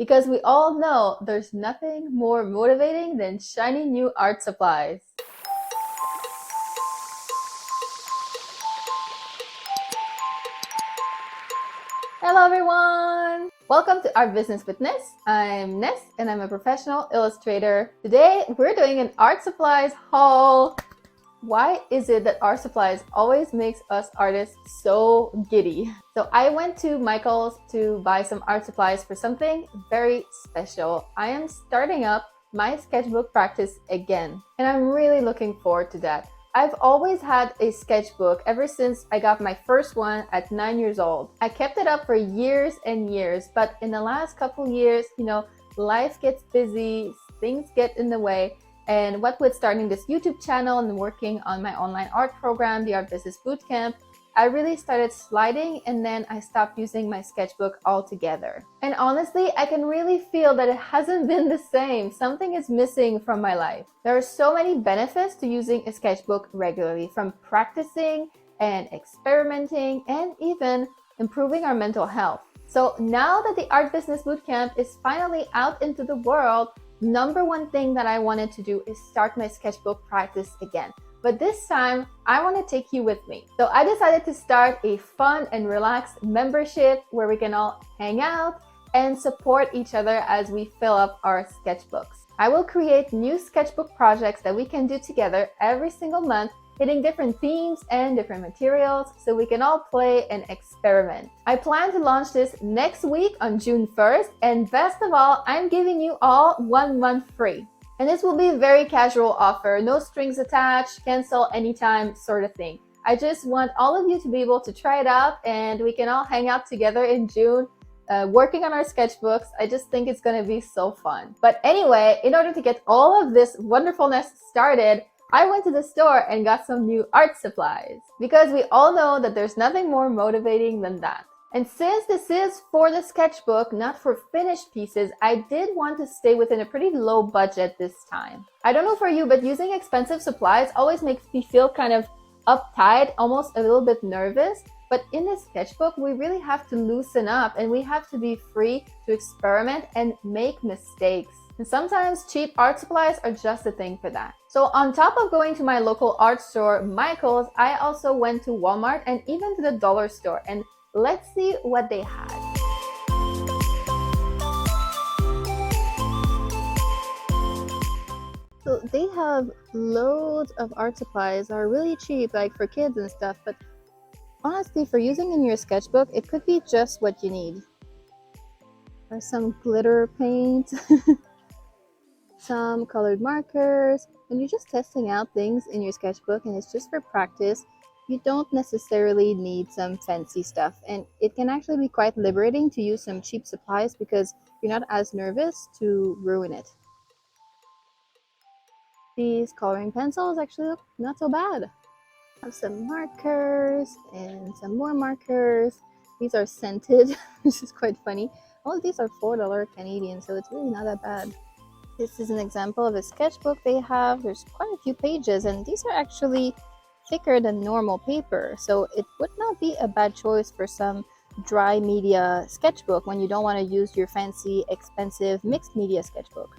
because we all know there's nothing more motivating than shiny new art supplies. Hello everyone! Welcome to Art Business with Ness. I'm Ness and I'm a professional illustrator. Today we're doing an art supplies haul. Why is it that art supplies always makes us artists so giddy? So I went to Michael's to buy some art supplies for something very special. I am starting up my sketchbook practice again, and I'm really looking forward to that. I've always had a sketchbook ever since I got my first one at 9 years old. I kept it up for years and years, but in the last couple years, life gets busy, things get in the way. And what with starting this YouTube channel and working on my online art program, the Art Business Bootcamp, I really started sliding, and then I stopped using my sketchbook altogether. And honestly, I can really feel that it hasn't been the same. Something is missing from my life. There are so many benefits to using a sketchbook regularly, from practicing and experimenting and even improving our mental health. So now that the Art Business Bootcamp is finally out into the world, number one thing that I wanted to do is start my sketchbook practice again. But this time, I want to take you with me. So I decided to start a fun and relaxed membership where we can all hang out and support each other as we fill up our sketchbooks. I will create new sketchbook projects that we can do together every single month, hitting different themes and different materials so we can all play and experiment. I plan to launch this next week on June 1st, and best of all, I'm giving you all 1 month free. And this will be a very casual offer, no strings attached, cancel anytime sort of thing. I just want all of you to be able to try it out, and we can all hang out together in June working on our sketchbooks. I just think it's gonna be so fun. But anyway, in order to get all of this wonderfulness started, I went to the store and got some new art supplies, because we all know that there's nothing more motivating than that. And since this is for the sketchbook, not for finished pieces, I did want to stay within a pretty low budget this time. I don't know for you, but using expensive supplies always makes me feel kind of uptight, almost a little bit nervous. But in this sketchbook, we really have to loosen up, and we have to be free to experiment and make mistakes. And sometimes cheap art supplies are just the thing for that. So on top of going to my local art store, Michael's, I also went to Walmart and even to the dollar store. And let's see what they had. So they have loads of art supplies that are really cheap, like for kids and stuff. But honestly, for using in your sketchbook, it could be just what you need. There's some glitter paint. Some colored markers. When you're just testing out things in your sketchbook and it's just for practice, you don't necessarily need some fancy stuff, and it can actually be quite liberating to use some cheap supplies because you're not as nervous to ruin it. These coloring pencils actually look not so bad. I have some markers and some more markers. These are scented, which is quite funny. All of these are $4 Canadian, so it's really not that bad. This is an example of a sketchbook they have. There's quite a few pages, and these are actually thicker than normal paper, so it would not be a bad choice for some dry media sketchbook when you don't want to use your fancy, expensive mixed media sketchbook.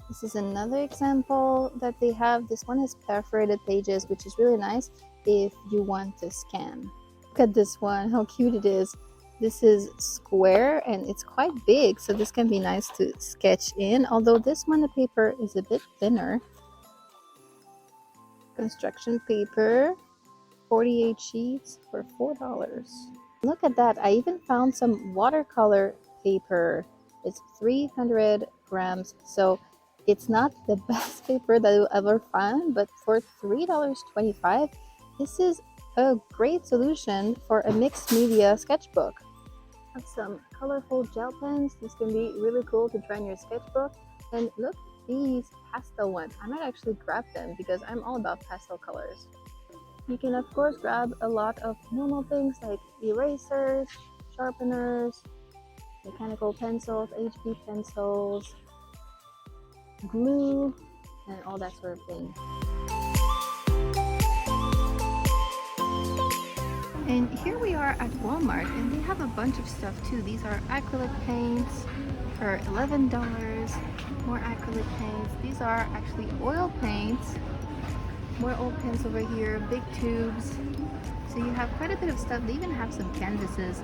This is another example that they have. This one has perforated pages, which is really nice if you want to scan. Look at this one, how cute it is. This is square and it's quite big, so this can be nice to sketch in, although this one, the paper is a bit thinner. Construction paper, 48 sheets for $4. Look at that, I even found some watercolor paper. It's 300 grams, so it's not the best paper that you'll ever find, but for $3.25, this is a great solution for a mixed media sketchbook. Have some colorful gel pens. This can be really cool to try in your sketchbook. And look, these pastel ones. I might actually grab them because I'm all about pastel colors. You can of course grab a lot of normal things like erasers, sharpeners, mechanical pencils, HB pencils, glue, and all that sort of thing. And here we are at Walmart, and they have a bunch of stuff too. These are acrylic paints, for $11. More acrylic paints. These are actually oil paints. More oil paints over here, big tubes. So you have quite a bit of stuff. They even have some canvases.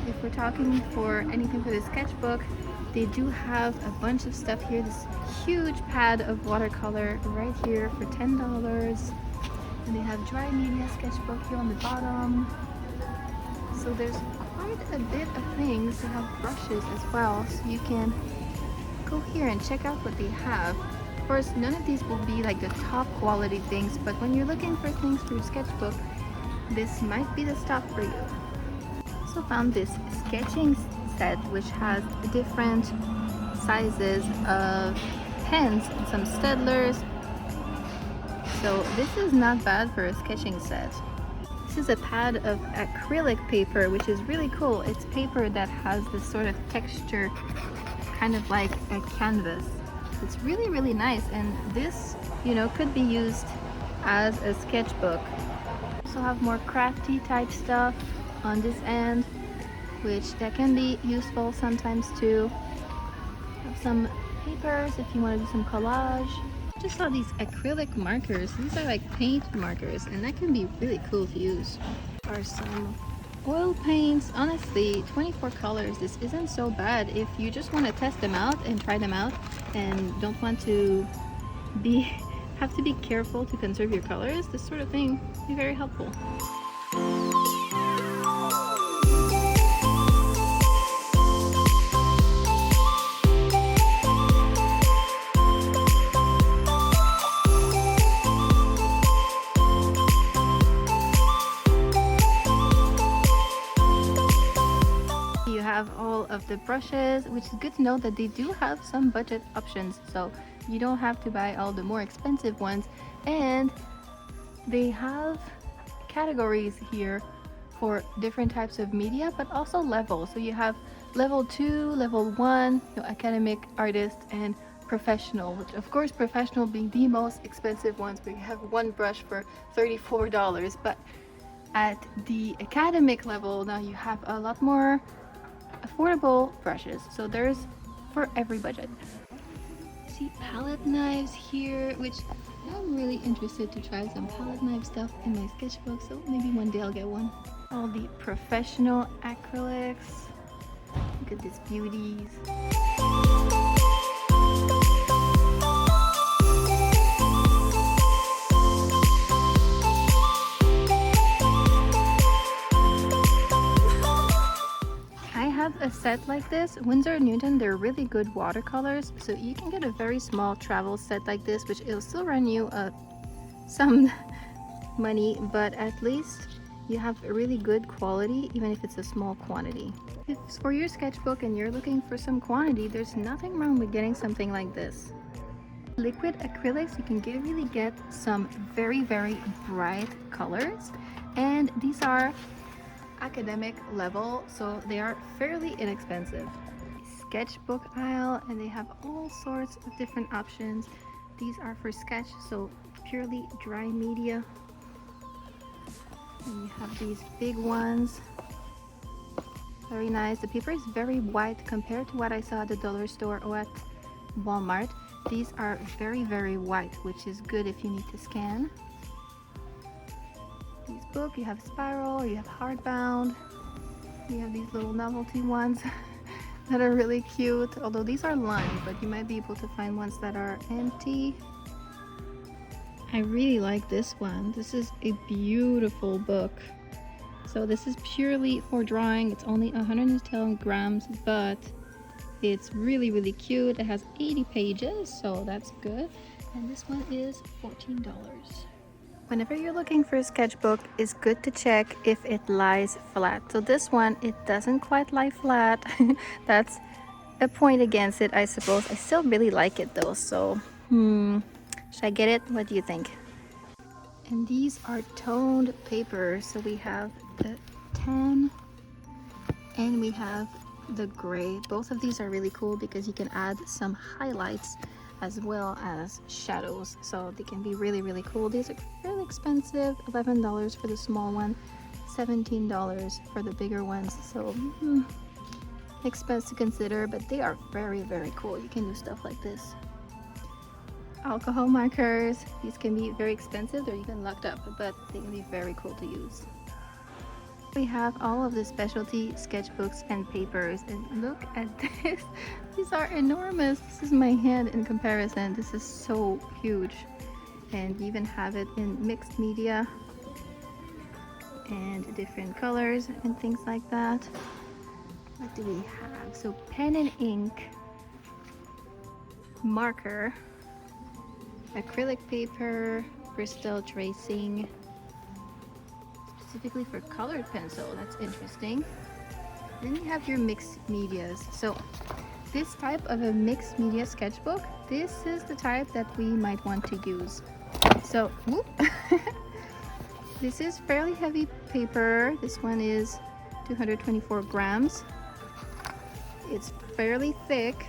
If we're talking for anything for the sketchbook, they do have a bunch of stuff here. This huge pad of watercolor right here for $10. And they have dry media sketchbook here on the bottom. So there's quite a bit of things. They have brushes as well, so you can go here and check out what they have. Of course, none of these will be like the top quality things, but when you're looking for things for your sketchbook, this might be the stuff for you. Also found this sketching set which has different sizes of pens and some Staedtlers. So this is not bad for a sketching set. This is a pad of acrylic paper, which is really cool. It's paper that has this sort of texture, kind of like a canvas. It's really, really nice, and this, you know, could be used as a sketchbook. Also have more crafty type stuff on this end, which that can be useful sometimes too. Have some papers if you want to do some collage. Just saw these acrylic markers. These are like paint markers, and that can be really cool to use. Are some oil paints. Honestly, 24 colors. This isn't so bad if you just want to test them out and try them out and don't want to have to be careful to conserve your colors. This sort of thing can be very helpful. All of the brushes, which is good to know that they do have some budget options, so you don't have to buy all the more expensive ones. And they have categories here for different types of media, but also levels. So you have level 2, level 1, you know, academic, artist, and professional, which of course professional being the most expensive ones, where you have one brush for $34. But at the academic level now you have a lot more affordable brushes, so there's for every budget. See palette knives here, which I'm really interested to try some palette knife stuff in my sketchbook, so maybe one day I'll get one. All the professional acrylics. Look at these beauties. A set like this, Winsor & Newton, they're really good watercolors, so you can get a very small travel set like this, which it'll still run you some money, but at least you have a really good quality even if it's a small quantity. If it's for your sketchbook and you're looking for some quantity, there's nothing wrong with getting something like this. Liquid acrylics, you can really get some very, very bright colors, and these are academic level, so they are fairly inexpensive. Sketchbook aisle, and they have all sorts of different options. These are for sketch, so purely dry media. And you have these big ones, very nice. The paper is very white compared to what I saw at the dollar store or at Walmart. These are very, very white, which is good if you need to scan. These books, you have spiral, you have hardbound, you have these little novelty ones that are really cute, although these are lined, but you might be able to find ones that are empty. I really like this one. This is a beautiful book. So this is purely for drawing. It's only 110 grams, but it's really, really cute. It has 80 pages, so that's good. And this one is $14. Whenever you're looking for a sketchbook, it's good to check if it lies flat. So this one, it doesn't quite lie flat. That's a point against it, I suppose. I still really like it though, so should I get it? What do you think? And these are toned paper. So we have the tan and we have the gray. Both of these are really cool because you can add some highlights as well as shadows, so they can be really, really cool. These are fairly expensive, $11 for the small one, $17 for the bigger ones, so expense to consider, but they are very, very cool. You can do stuff like this. Alcohol markers, these can be very expensive, they're even locked up, but they can be very cool to use. We have all of the specialty sketchbooks and papers, and look at this. These are enormous. This is my hand in comparison. This is so huge. And you even have it in mixed media and different colors and things like that. What do we have? So pen and ink, marker, acrylic paper, Bristol tracing, specifically for colored pencil. That's interesting. Then you have your mixed medias. So this type of a mixed media sketchbook, this is the type that we might want to use. So whoop. This is fairly heavy paper. This one is 224 grams. It's fairly thick,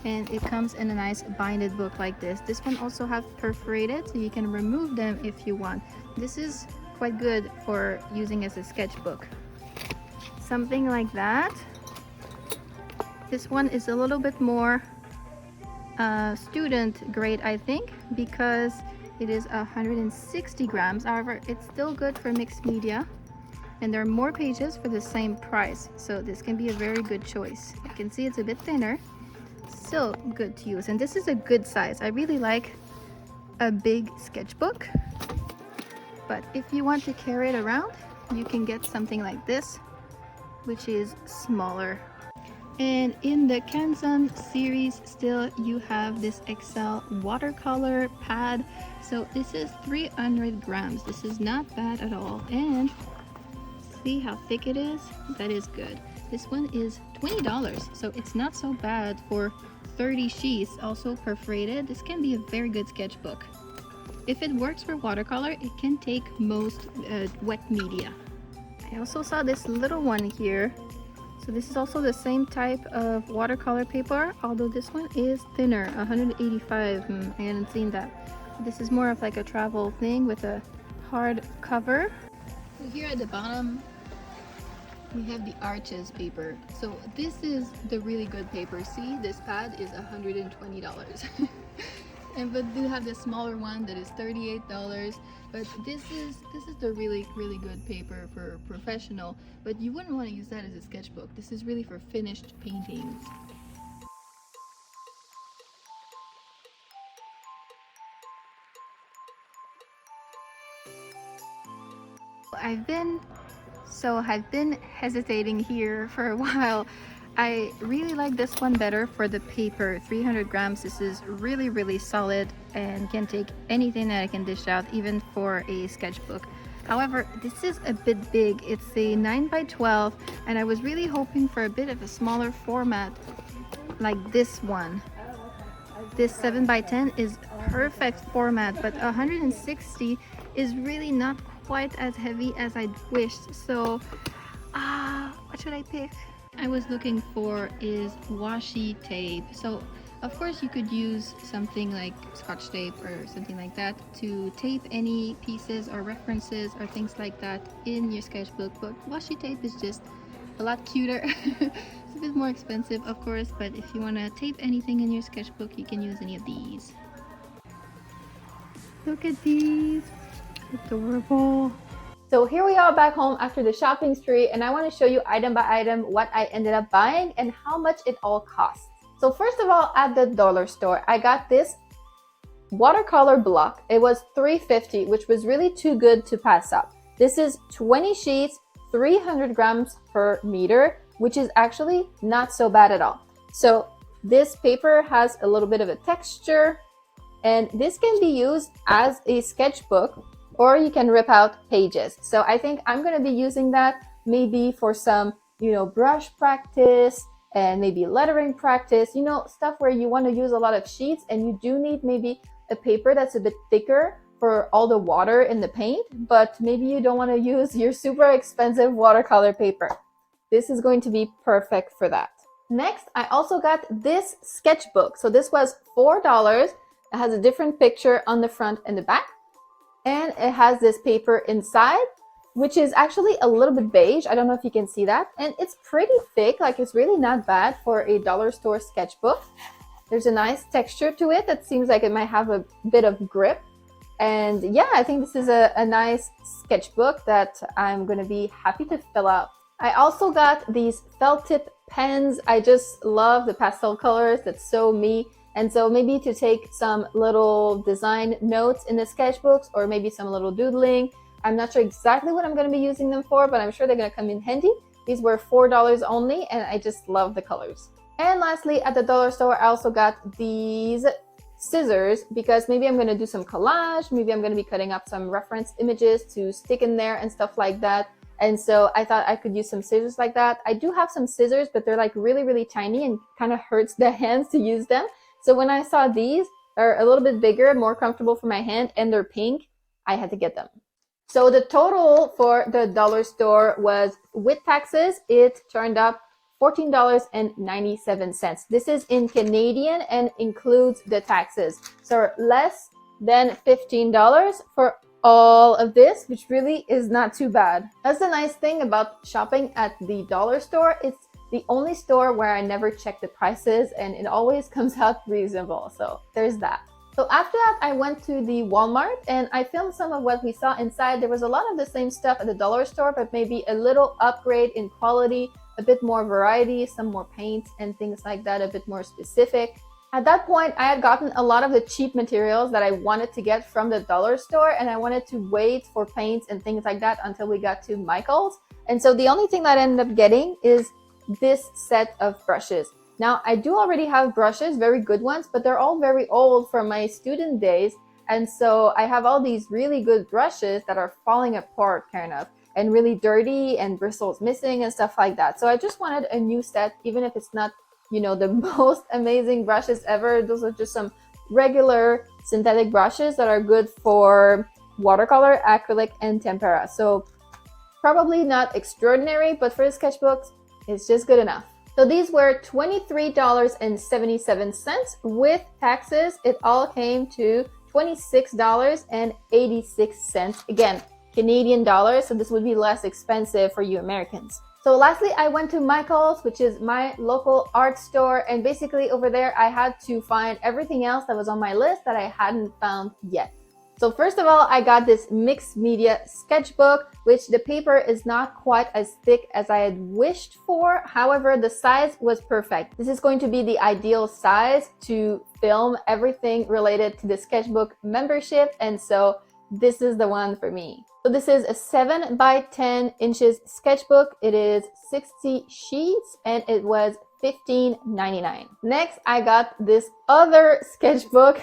and it comes in a nice binded book like this. This one also have perforated, so you can remove them if you want. This is quite good for using as a sketchbook. Something like that. This one is a little bit more student grade, I think, because it is 160 grams. However, it's still good for mixed media, and there are more pages for the same price, so this can be a very good choice. You can see it's a bit thinner, still good to use, and this is a good size. I really like a big sketchbook, but if you want to carry it around, you can get something like this, which is smaller. And in the Canson series still, you have this Excel watercolor pad. So this is 300 grams. This is not bad at all. And see how thick it is? That is good. This one is $20, so it's not so bad for 30 sheets, also perforated. This can be a very good sketchbook. If it works for watercolor, it can take most wet media. I also saw this little one here. So this is also the same type of watercolor paper, although this one is thinner, 185. I hadn't seen that. This is more of like a travel thing with a hard cover. So here at the bottom, we have the Arches paper. So this is the really good paper. See, this pad is $120. And but do have the smaller one that is $38. But this is the really good paper for professional. But you wouldn't want to use that as a sketchbook. This is really for finished paintings. I've been hesitating here for a while. I really like this one better for the paper. 300 grams. This is really solid and can take anything that I can dish out, even for a sketchbook. However, this is a bit big. It's a 9 by 12, and I was really hoping for a bit of a smaller format like this one. This 7 by 10 is perfect format, but 160 is really not quite as heavy as I'd wished. So what should I pick? I was looking for is washi tape. So of course you could use something like Scotch tape or something like that to tape any pieces or references or things like that in your sketchbook, but washi tape is just a lot cuter. It's a bit more expensive, of course, but if you want to tape anything in your sketchbook, you can use any of these. Look at these, adorable. So here we are back home after the shopping spree, and I want to show you item by item what I ended up buying and how much it all costs. So first of all, at the dollar store, I got this watercolor block. It was $3.50, which was really too good to pass up. This is 20 sheets, 300 grams per meter, which is actually not so bad at all. So this paper has a little bit of a texture, and this can be used as a sketchbook, or you can rip out pages. So I think I'm going to be using that maybe for some, brush practice and maybe lettering practice, stuff where you want to use a lot of sheets and you do need maybe a paper that's a bit thicker for all the water in the paint, but maybe you don't want to use your super expensive watercolor paper. This is going to be perfect for that. Next, I also got this sketchbook. So this was $4. It has a different picture on the front and the back, and it has this paper inside which is actually a little bit beige. I don't know if you can see that. And it's pretty thick, like it's really not bad for a dollar store sketchbook. There's a nice texture to it that seems like it might have a bit of grip. And yeah, I think this is a nice sketchbook that I'm going to be happy to fill out. I also got these felt tip pens. I just love the pastel colors. That's so me. And so maybe to take some little design notes in the sketchbooks, or maybe some little doodling. I'm not sure exactly what I'm going to be using them for, but I'm sure they're going to come in handy. These were $4 only, and I just love the colors. And lastly, at the dollar store, I also got these scissors, because maybe I'm going to do some collage. Maybe I'm going to be cutting up some reference images to stick in there and stuff like that. And so I thought I could use some scissors like that. I do have some scissors, but they're like really, really tiny and kind of hurts the hands to use them. So when I saw these are a little bit bigger, more comfortable for my hand, and they're pink, I had to get them. So the total for the dollar store was, with taxes, it turned up $14.97. This is in Canadian and includes the taxes. So less than $15 for all of this, which really is not too bad. That's the nice thing about shopping at the dollar store. It's the only store where I never check the prices, and it always comes out reasonable. So there's that. So after that, I went to the Walmart and I filmed some of what we saw inside. There was a lot of the same stuff at the dollar store, but maybe a little upgrade in quality, a bit more variety, some more paint and things like that, a bit more specific. At that point, I had gotten a lot of the cheap materials that I wanted to get from the dollar store, and I wanted to wait for paints and things like that until we got to Michael's. And so the only thing that I ended up getting is this set of brushes. Now, I do already have brushes, very good ones, but they're all very old from my student days. And so I have all these really good brushes that are falling apart kind of, and really dirty, and bristles missing and stuff like that. So I just wanted a new set, even if it's not, you know, the most amazing brushes ever. Those are just some regular synthetic brushes that are good for watercolor, acrylic, and tempera. So probably not extraordinary, but for the sketchbooks, it's just good enough. So these were $23.77. With taxes, it all came to $26.86. Again, Canadian dollars, so this would be less expensive for you Americans. So lastly, I went to Michael's, which is my local art store, and basically over there I had to find everything else that was on my list that I hadn't found yet. So first of all, I got this mixed media sketchbook, which the paper is not quite as thick as I had wished for. However, the size was perfect. This is going to be the ideal size to film everything related to the sketchbook membership, and so this is the one for me. So this is a 7 by 10 inches sketchbook. It is 60 sheets and it was $15.99. Next, I got this other sketchbook,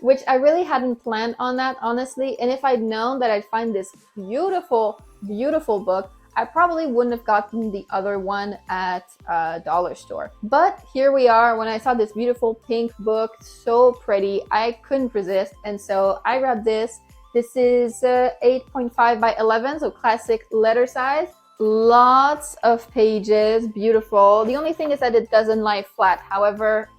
which I really hadn't planned on that, honestly. And if I'd known that I'd find this beautiful, beautiful book, I probably wouldn't have gotten the other one at a dollar store. But here we are. When I saw this beautiful pink book, so pretty, I couldn't resist. And so I grabbed this. This is 8.5 by 11, so classic letter size. Lots of pages, beautiful. The only thing is that it doesn't lie flat. However,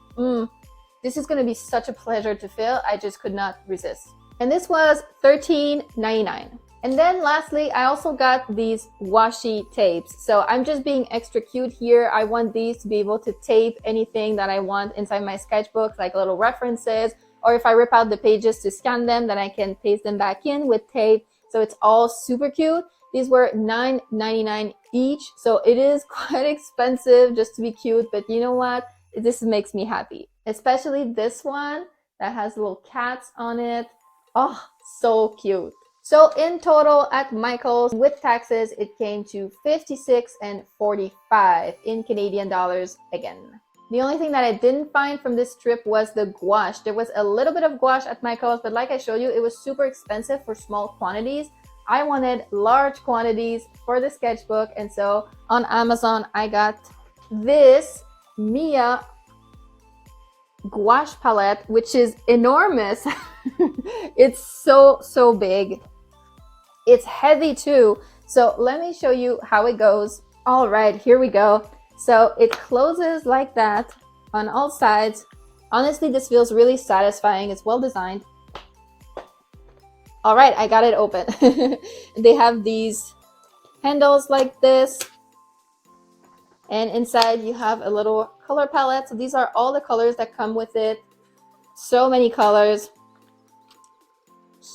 this is going to be such a pleasure to fill. I just could not resist. And this was $13.99. And then lastly, I also got these washi tapes. So I'm just being extra cute here. I want these to be able to tape anything that I want inside my sketchbooks, like little references, or if I rip out the pages to scan them, then I can paste them back in with tape. So it's all super cute. These were $9.99 each. So it is quite expensive just to be cute, but you know what? This makes me happy. Especially this one that has little cats on it. Oh, so cute. So in total at Michael's, with taxes, it came to $56.45 in Canadian dollars again. The only thing that I didn't find from this trip was the gouache. There was a little bit of gouache at Michael's, but like I showed you, it was super expensive for small quantities. I wanted large quantities for the sketchbook, and so on Amazon, I got this Mia gouache palette, which is enormous. It's so big. It's heavy too. So let me show you how it goes. All right, here we go. So it closes like that on all sides. Honestly, this feels really satisfying. It's well designed. All right, I got it open. They have these handles like this. And inside you have a little color palette. So these are all the colors that come with it. So many colors.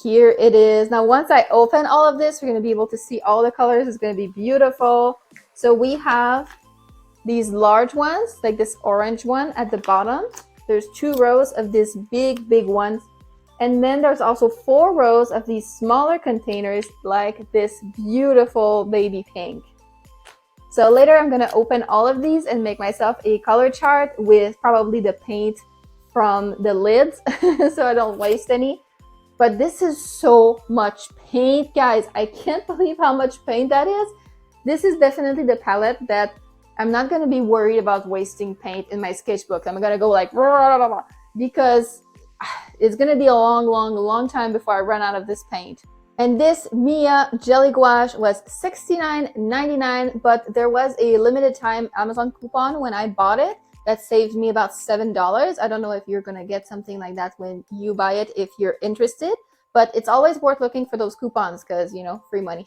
Here it is. Now once I open all of this, we're going to be able to see all the colors. It's going to be beautiful. So we have these large ones, like this orange one at the bottom. There's 2 rows of these big ones. And then there's also 4 rows of these smaller containers like this beautiful baby pink. So later I'm going to open all of these and make myself a color chart with probably the paint from the lids so I don't waste any. But this is so much paint, guys. I can't believe how much paint that is. This is definitely the palette that I'm not going to be worried about wasting paint in my sketchbook. I'm going to go like, because it's going to be a long time before I run out of this paint. And this Mia Jelly Gouache was $69.99, but there was a limited time Amazon coupon when I bought it that saved me about $7. I don't know if you're going to get something like that when you buy it if you're interested, but it's always worth looking for those coupons because, you know, free money.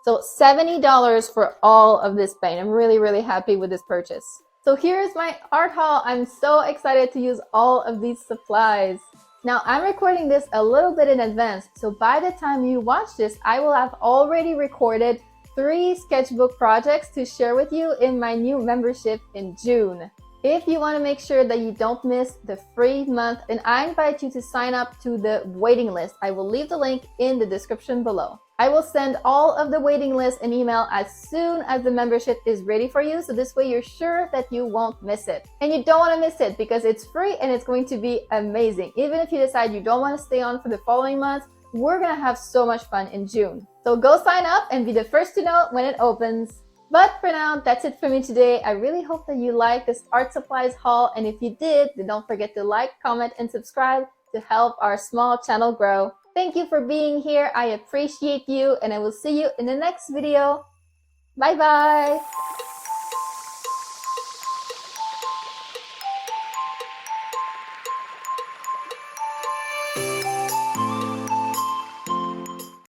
So $70 for all of this paint. I'm really happy with this purchase. So here's my art haul. I'm so excited to use all of these supplies. Now I'm recording this a little bit in advance, so by the time you watch this, I will have already recorded 3 sketchbook projects to share with you in my new membership in June. If you want to make sure that you don't miss the free month, then I invite you to sign up to the waiting list. I will leave the link in the description below. I will send all of the waiting list an email as soon as the membership is ready for you, so this way you're sure that you won't miss it. And you don't want to miss it because it's free and it's going to be amazing. Even if you decide you don't want to stay on for the following month, we're going to have so much fun in June. So go sign up and be the first to know when it opens. But for now, that's it for me today. I really hope that you liked this art supplies haul, and if you did, then don't forget to like, comment, and subscribe to help our small channel grow. Thank you for being here. I appreciate you, and I will see you in the next video. Bye bye!